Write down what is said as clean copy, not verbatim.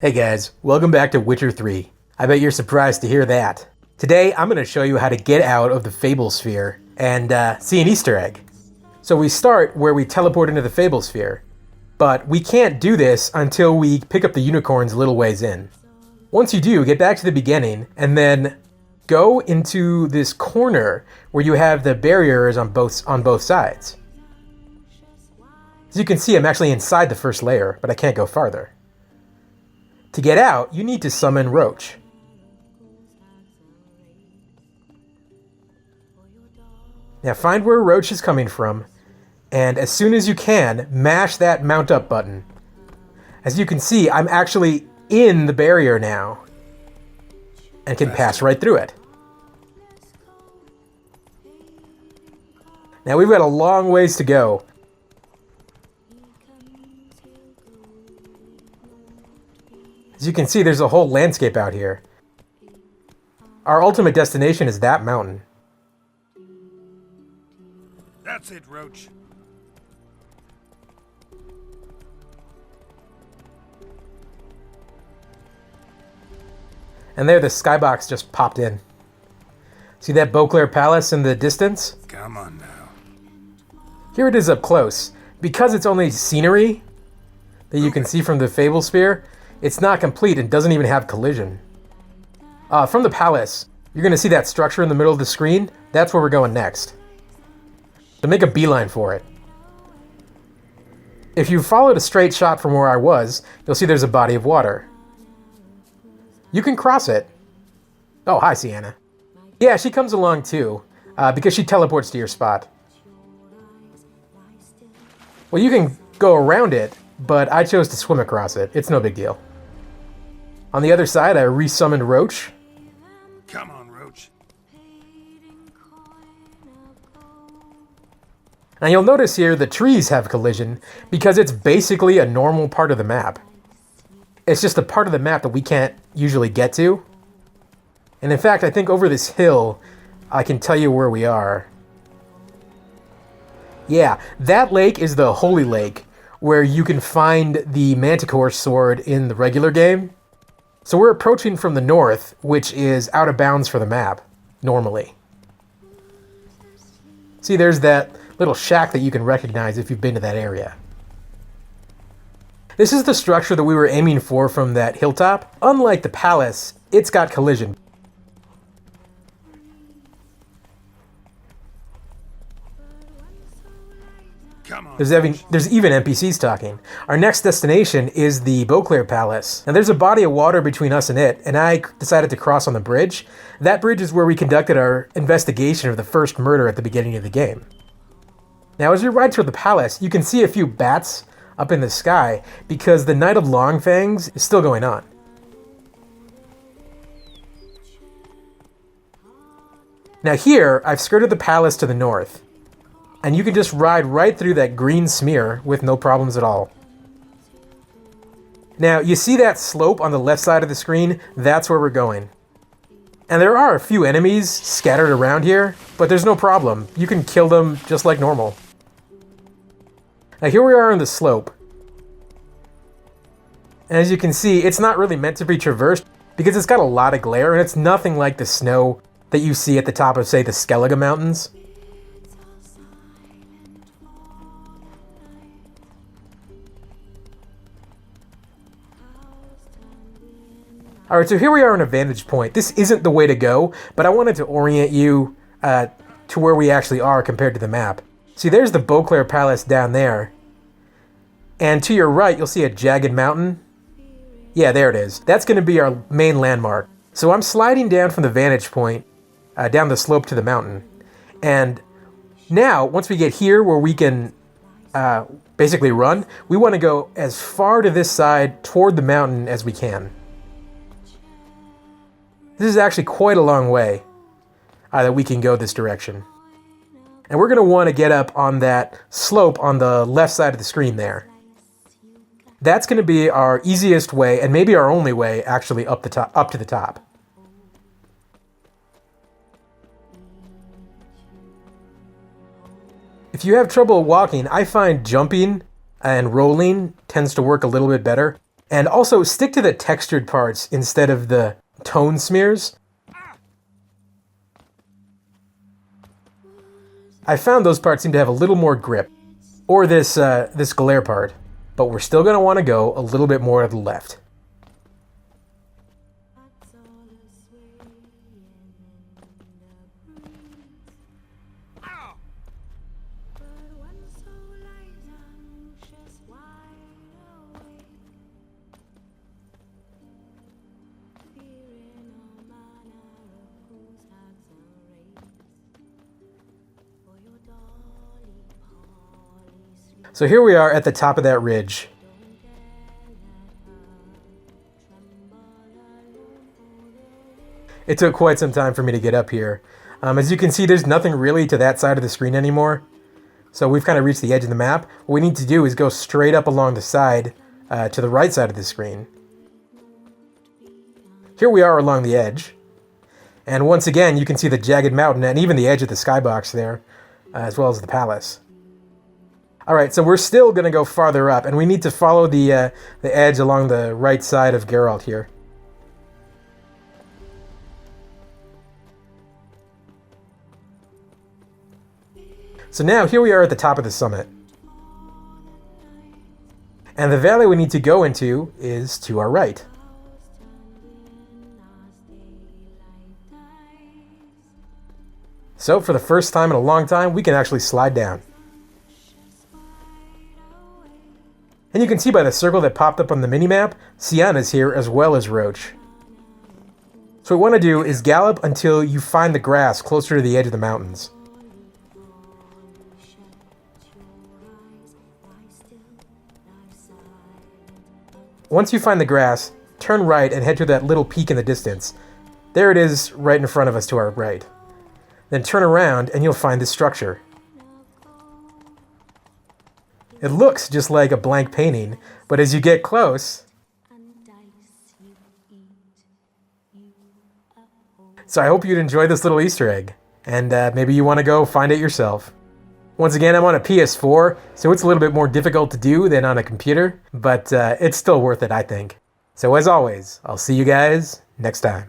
Hey guys, welcome back to Witcher 3. I bet you're surprised to hear that. Today, I'm going to show you how to get out of the Fablesphere and see an Easter egg. So we start where we teleport into the Fablesphere, but we can't do this until we pick up the unicorns a little ways in. Once you do, get back to the beginning, and then go into this corner where you have the barriers on both sides. As you can see, I'm actually inside the first layer, but I can't go farther. To get out, you need to summon Roach. Now find where Roach is coming from, and as soon as you can, mash that mount up button. As you can see, I'm actually in the barrier now, and can pass right through it. Now we've got a long ways to go. As you can see, there's a whole landscape out here. Our ultimate destination is that mountain. That's it, Roach. And there the skybox just popped in. See that Beauclair Palace in the distance? Come on now. Here it is up close. Because it's only scenery that you can see from the Fablesphere, it's not complete and doesn't even have collision. From the palace, you're going to see that structure in the middle of the screen. That's where we're going next. So make a beeline for it. If you followed a straight shot from where I was, you'll see there's a body of water. You can cross it. Oh, hi, Sienna. Yeah, she comes along too, because she teleports to your spot. Well, you can go around it, but I chose to swim across it. It's no big deal. On the other side, I resummoned Roach. Come on, Roach. Now you'll notice here the trees have collision because it's basically a normal part of the map. It's just a part of the map that we can't usually get to. And in fact, I think over this hill, I can tell you where we are. Yeah, that lake is the Holy Lake, where you can find the Manticore sword in the regular game. So we're approaching from the north, which is out of bounds for the map, normally. See, there's that little shack that you can recognize if you've been to that area. This is the structure that we were aiming for from that hilltop. Unlike the palace, it's got collision. There's even NPCs talking. Our next destination is the Beauclair Palace. Now there's a body of water between us and it, and I decided to cross on the bridge. That bridge is where we conducted our investigation of the first murder at the beginning of the game. Now as you ride toward the palace, you can see a few bats up in the sky because the Night of Longfangs is still going on. Now here, I've skirted the palace to the north. And you can just ride right through that green smear with no problems at all. Now, you see that slope on the left side of the screen? That's where we're going. And there are a few enemies scattered around here, but there's no problem. You can kill them just like normal. Now, here we are on the slope. And as you can see, it's not really meant to be traversed because it's got a lot of glare, and it's nothing like the snow that you see at the top of, say, the Skellige Mountains. Alright, so here we are on a vantage point. This isn't the way to go, but I wanted to orient you to where we actually are compared to the map. See, there's the Beauclair Palace down there. And to your right, you'll see a jagged mountain. Yeah, there it is. That's going to be our main landmark. So I'm sliding down from the vantage point, down the slope to the mountain. And now, once we get here where we can basically run, we want to go as far to this side toward the mountain as we can. This is actually quite a long way that we can go this direction. And we're going to want to get up on that slope on the left side of the screen there. That's going to be our easiest way, and maybe our only way, actually, up to the top. If you have trouble walking, I find jumping and rolling tends to work a little bit better. And also stick to the textured parts instead of the tone smears. I found those parts seem to have a little more grip. Or this glare part. But we're still going to want to go a little bit more to the left. So here we are at the top of that ridge. It took quite some time for me to get up here. As you can see, there's nothing really to that side of the screen anymore. So we've kind of reached the edge of the map. What we need to do is go straight up along the side to the right side of the screen. Here we are along the edge. And once again, you can see the jagged mountain and even the edge of the skybox there, as well as the palace. Alright, so we're still going to go farther up, and we need to follow the edge along the right side of Geralt here. So now, here we are at the top of the summit. And the valley we need to go into is to our right. So, for the first time in a long time, we can actually slide down. And you can see by the circle that popped up on the minimap, Sienna's here as well as Roach. So what we want to do is gallop until you find the grass closer to the edge of the mountains. Once you find the grass, turn right and head to that little peak in the distance. There it is right in front of us to our right. Then turn around and you'll find this structure. It looks just like a blank painting, but as you get close... So I hope you'd enjoy this little Easter egg, and maybe you want to go find it yourself. Once again, I'm on a PS4, so it's a little bit more difficult to do than on a computer, but it's still worth it, I think. So as always, I'll see you guys next time.